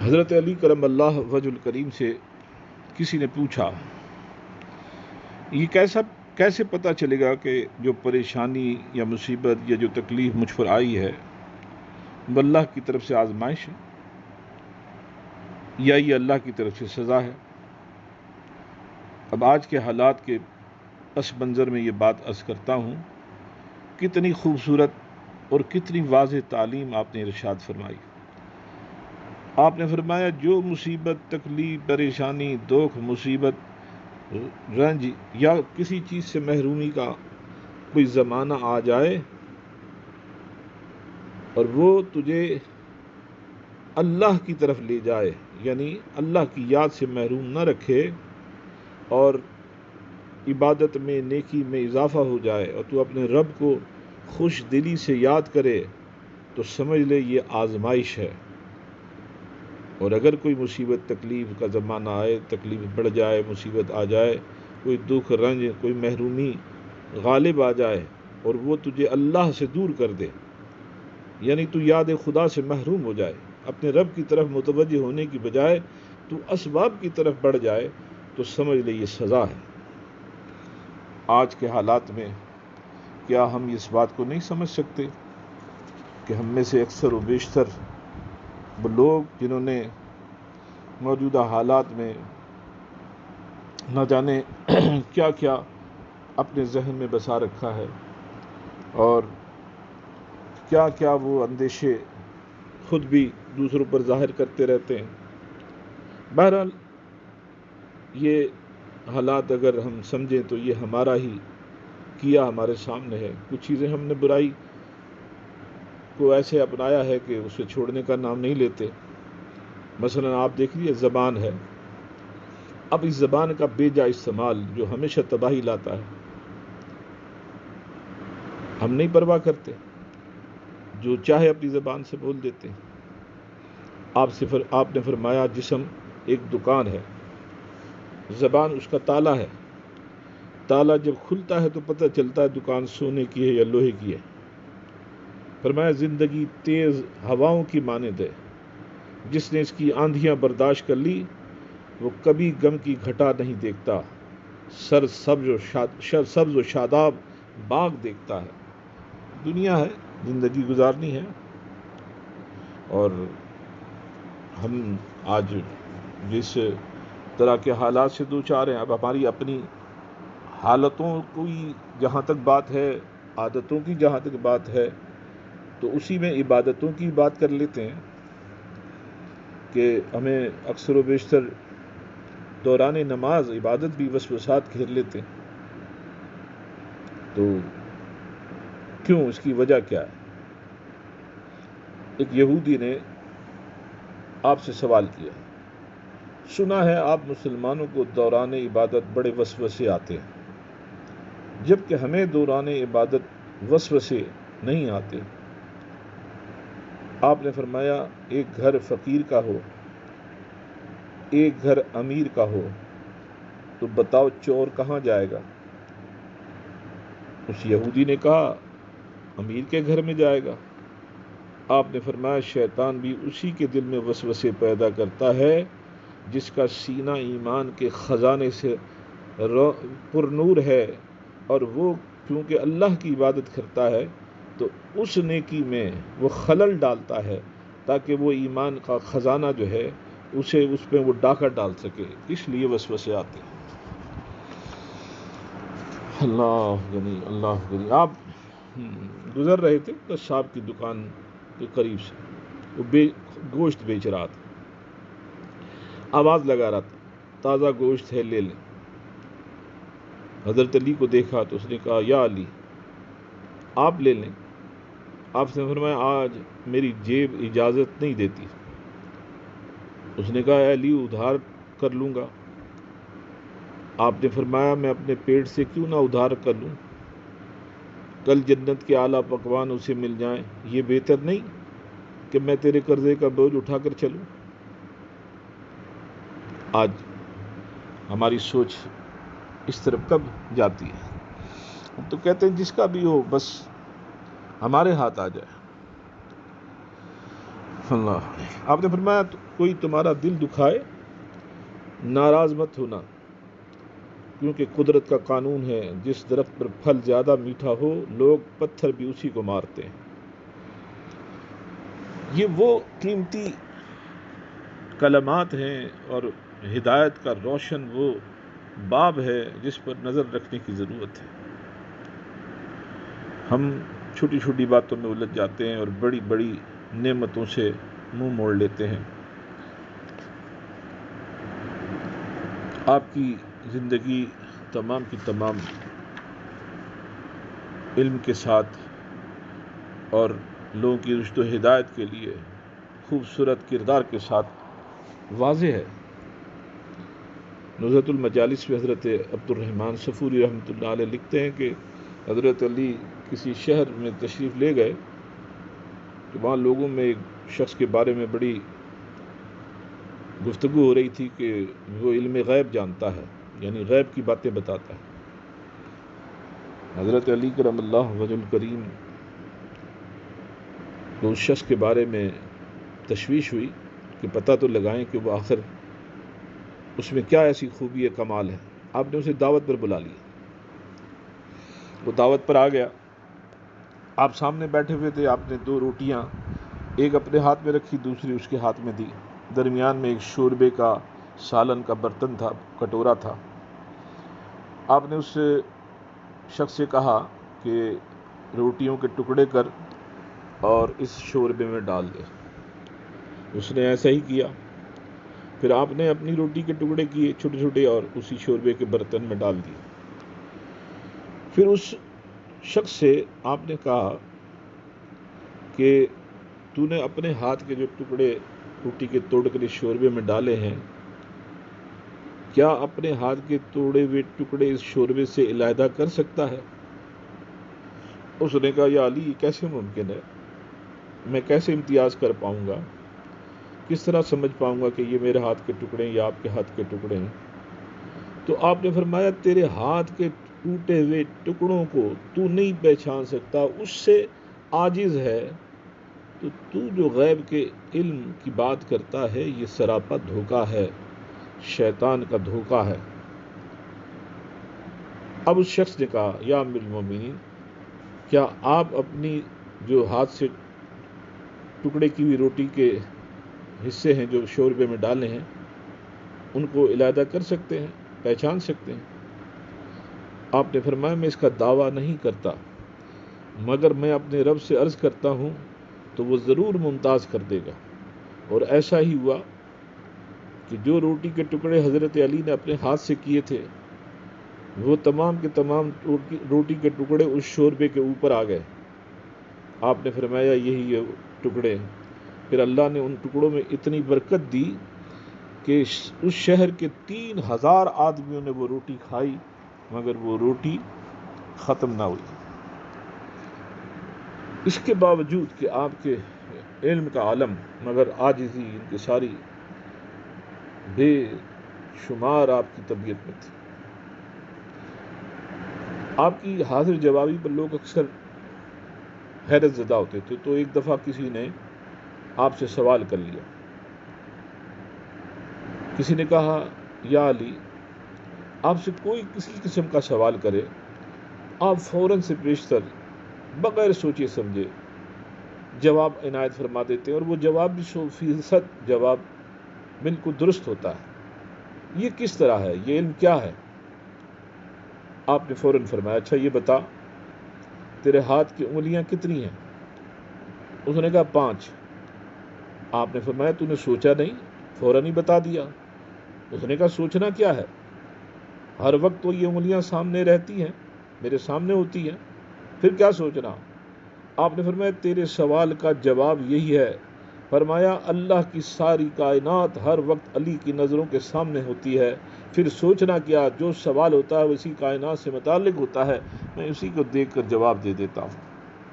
حضرت علی کرم اللہ وجہ الکریم سے کسی نے پوچھا، یہ کیسے پتہ چلے گا کہ جو پریشانی یا مصیبت یا جو تکلیف مجھ پر آئی ہے وہ اللہ کی طرف سے آزمائش ہے یا یہ اللہ کی طرف سے سزا ہے؟ اب آج کے حالات کے پس منظر میں یہ بات عرض کرتا ہوں، کتنی خوبصورت اور کتنی واضح تعلیم آپ نے ارشاد فرمائی۔ آپ نے فرمایا جو مصیبت، تکلیف، پریشانی، دکھ، مصیبت، رنج یا کسی چیز سے محرومی کا کوئی زمانہ آ جائے اور وہ تجھے اللہ کی طرف لے جائے، یعنی اللہ کی یاد سے محروم نہ رکھے اور عبادت میں، نیکی میں اضافہ ہو جائے اور تو اپنے رب کو خوش دلی سے یاد کرے، تو سمجھ لے یہ آزمائش ہے۔ اور اگر کوئی مصیبت، تکلیف کا زمانہ آئے، تکلیف بڑھ جائے، مصیبت آ جائے، کوئی دکھ، رنج، کوئی محرومی غالب آ جائے اور وہ تجھے اللہ سے دور کر دے، یعنی تو یاد خدا سے محروم ہو جائے، اپنے رب کی طرف متوجہ ہونے کی بجائے تو اسباب کی طرف بڑھ جائے، تو سمجھ لے یہ سزا ہے۔ آج کے حالات میں کیا ہم اس بات کو نہیں سمجھ سکتے کہ ہم میں سے اکثر و بیشتر وہ لوگ جنہوں نے موجودہ حالات میں نہ جانے کیا کیا اپنے ذہن میں بسا رکھا ہے اور کیا کیا وہ اندیشے خود بھی دوسروں پر ظاہر کرتے رہتے ہیں۔ بہرحال یہ حالات اگر ہم سمجھیں تو یہ ہمارا ہی کیا ہمارے سامنے ہے۔ کچھ چیزیں ہم نے برائی کو ایسے اپنایا ہے کہ اسے چھوڑنے کا نام نہیں لیتے۔ مثلا آپ دیکھ لیجیے، زبان ہے، اب اس زبان کا بے جا استعمال جو ہمیشہ تباہی لاتا ہے، ہم نہیں پرواہ کرتے، جو چاہے اپنی زبان سے بول دیتے ہیں۔ آپ نے فرمایا جسم ایک دکان ہے، زبان اس کا تالا ہے، تالا جب کھلتا ہے تو پتہ چلتا ہے دکان سونے کی ہے یا لوہے کی ہے۔ فرمایا زندگی تیز ہواؤں کی مانند ہے، جس نے اس کی آندھیاں برداشت کر لی وہ کبھی غم کی گھٹا نہیں دیکھتا، سبز و شاداب باغ دیکھتا ہے۔ دنیا ہے، زندگی گزارنی ہے، اور ہم آج جس طرح کے حالات سے دوچار ہیں، اب ہماری اپنی حالتوں کی جہاں تک بات ہے، عادتوں کی جہاں تک بات ہے، تو اسی میں عبادتوں کی بات کر لیتے ہیں کہ ہمیں اکثر و بیشتر دوران نماز عبادت بھی وسوسات گھیر لیتے ہیں۔ تو کیوں؟ اس کی وجہ کیا ہے؟ ایک یہودی نے آپ سے سوال کیا، سنا ہے آپ مسلمانوں کو دوران عبادت بڑے وسوسے آتے ہیں، جبکہ ہمیں دوران عبادت وسوسے نہیں آتے۔ آپ نے فرمایا ایک گھر فقیر کا ہو، ایک گھر امیر کا ہو، تو بتاؤ چور کہاں جائے گا؟ اس یہودی نے کہا امیر کے گھر میں جائے گا۔ آپ نے فرمایا شیطان بھی اسی کے دل میں وسوسے پیدا کرتا ہے جس کا سینہ ایمان کے خزانے سے پر نور ہے، اور وہ کیونکہ اللہ کی عبادت کرتا ہے تو اس نیکی میں وہ خلل ڈالتا ہے تاکہ وہ ایمان کا خزانہ جو ہے اس پہ وہ ڈاکہ ڈال سکے، اس لیے وسوسے آتے ہیں۔ اللہ غنی، اللہ غنی۔ آپ گزر رہے تھے قصاب کی دکان کے قریب سے، وہ گوشت بیچ رہا تھا، آواز لگا رہا تھا تازہ گوشت ہے لے لیں۔ حضرت علی کو دیکھا تو اس نے کہا یا علی آپ لے لیں۔ آپ نے فرمایا آج میری جیب اجازت نہیں دیتی۔ اس نے کہا اے علی ادھار کر لوں گا۔ آپ نے فرمایا میں اپنے پیٹ سے کیوں نہ ادھار کر لوں، کل جنت کے اعلیٰ پکوان اسے مل جائیں، یہ بہتر نہیں کہ میں تیرے قرضے کا بوجھ اٹھا کر چلوں۔ آج ہماری سوچ اس طرف کب جاتی ہے؟ ہم تو کہتے ہیں جس کا بھی ہو بس ہمارے ہاتھ آ جائے. اللہ. آپ نے فرمایا کوئی تمہارا دل دکھائے ناراض مت ہونا، کیونکہ قدرت کا قانون ہے جس درخت پر پھل زیادہ میٹھا ہو لوگ پتھر بھی اسی کو مارتے ہیں. یہ وہ قیمتی کلمات ہیں اور ہدایت کا روشن وہ باب ہے جس پر نظر رکھنے کی ضرورت ہے. ہم چھوٹی چھوٹی باتوں میں الجھ جاتے ہیں اور بڑی بڑی نعمتوں سے منہ موڑ لیتے ہیں. آپ کی زندگی تمام کی تمام علم کے ساتھ اور لوگوں کی رشد و ہدایت کے لیے خوبصورت کردار کے ساتھ واضح ہے. نزہۃ المجالس میں حضرت عبد الرحمن صفوری رحمۃ اللہ علیہ لکھتے ہیں کہ حضرت علی کسی شہر میں تشریف لے گئے کہ وہاں لوگوں میں ایک شخص کے بارے میں بڑی گفتگو ہو رہی تھی کہ وہ علم غیب جانتا ہے، یعنی غیب کی باتیں بتاتا ہے. حضرت علی کرم اللہ وجہ الکریم کو اس شخص کے بارے میں تشویش ہوئی کہ پتہ تو لگائیں کہ وہ آخر اس میں کیا ایسی خوبی ہے، کمال ہے. آپ نے اسے دعوت پر بلا لیا. وہ دعوت پر آ گیا. آپ سامنے بیٹھے ہوئے تھے. آپ نے 2 روٹیاں ایک اپنے ہاتھ میں رکھی، دوسری اس کے ہاتھ میں دی. درمیان میں ایک شوربے کا سالن کا برتن تھا، کٹورا تھا. آپ نے اس شخص سے کہا کہ روٹیوں کے ٹکڑے کر اور اس شوربے میں ڈال دے. اس نے ایسا ہی کیا. پھر آپ نے اپنی روٹی کے ٹکڑے کیے چھوٹے چھوٹے اور اسی شوربے کے برتن میں ڈال دیے. پھر اس شخص سے آپ نے کہا کہ تو نے اپنے ہاتھ کے جو ٹکڑے روٹی کے توڑ کر اس شوربے میں ڈالے ہیں، کیا اپنے ہاتھ کے توڑے ہوئے ٹکڑے اس شوربے سے علیحدہ کر سکتا ہے؟ اس نے کہا یا علی، یہ کیسے ممکن ہے؟ میں کیسے امتیاز کر پاؤں گا؟ کس طرح سمجھ پاؤں گا کہ یہ میرے ہاتھ کے ٹکڑے ہیں یا آپ کے ہاتھ کے ٹکڑے ہیں؟ تو آپ نے فرمایا تیرے ہاتھ کے ٹوٹے ہوئے ٹکڑوں کو تو نہیں پہچان سکتا، اس سے عاجز ہے، تو جو غیب کے علم کی بات کرتا ہے یہ سراپا دھوکہ ہے، شیطان کا دھوکہ ہے. اب اس شخص نے کہا یا امیر المومنین، کیا آپ اپنی جو ہاتھ سے ٹکڑے کی ہوئی روٹی کے حصے ہیں جو شوربے میں ڈالے ہیں ان کو علیحدہ کر سکتے ہیں، پہچان سکتے ہیں؟ آپ نے فرمایا میں اس کا دعویٰ نہیں کرتا، مگر میں اپنے رب سے عرض کرتا ہوں تو وہ ضرور ممتاز کر دے گا. اور ایسا ہی ہوا کہ جو روٹی کے ٹکڑے حضرت علی نے اپنے ہاتھ سے کیے تھے وہ تمام کے تمام روٹی کے ٹکڑے اس شوربے کے اوپر آ گئے. آپ نے فرمایا یہی ہے ٹکڑے. پھر اللہ نے ان ٹکڑوں میں اتنی برکت دی کہ اس شہر کے 3000 آدمیوں نے وہ روٹی کھائی مگر وہ روٹی ختم نہ ہوئی. اس کے باوجود کہ آپ کے علم کا عالم مگر عاجزی انکساری بے شمار آپ کی طبیعت میں تھی. آپ کی حاضر جوابی پر لوگ اکثر حیرت زدہ ہوتے تھے. تو ایک دفعہ کسی نے آپ سے سوال کر لیا. کسی نے کہا یا علی، آپ سے کوئی کسی قسم کا سوال کرے آپ فوراً سے بیشتر بغیر سوچے سمجھے جواب عنایت فرما دیتے ہیں، اور وہ جواب بھی 100% جواب بالکل درست ہوتا ہے. یہ کس طرح ہے؟ یہ علم کیا ہے؟ آپ نے فوراً فرمایا اچھا یہ بتا تیرے ہاتھ کی انگلیاں کتنی ہیں؟ اس نے کہا 5. آپ نے فرمایا تو نے سوچا نہیں، فوراً ہی بتا دیا. اس نے کہا سوچنا کیا ہے؟ ہر وقت تو یہ انگلیاں سامنے رہتی ہیں، میرے سامنے ہوتی ہیں، پھر کیا سوچنا؟ آپ نے فرمایا تیرے سوال کا جواب یہی ہے. فرمایا اللہ کی ساری کائنات ہر وقت علی کی نظروں کے سامنے ہوتی ہے، پھر سوچنا کیا؟ جو سوال ہوتا ہے اسی کائنات سے متعلق ہوتا ہے، میں اسی کو دیکھ کر جواب دے دیتا ہوں.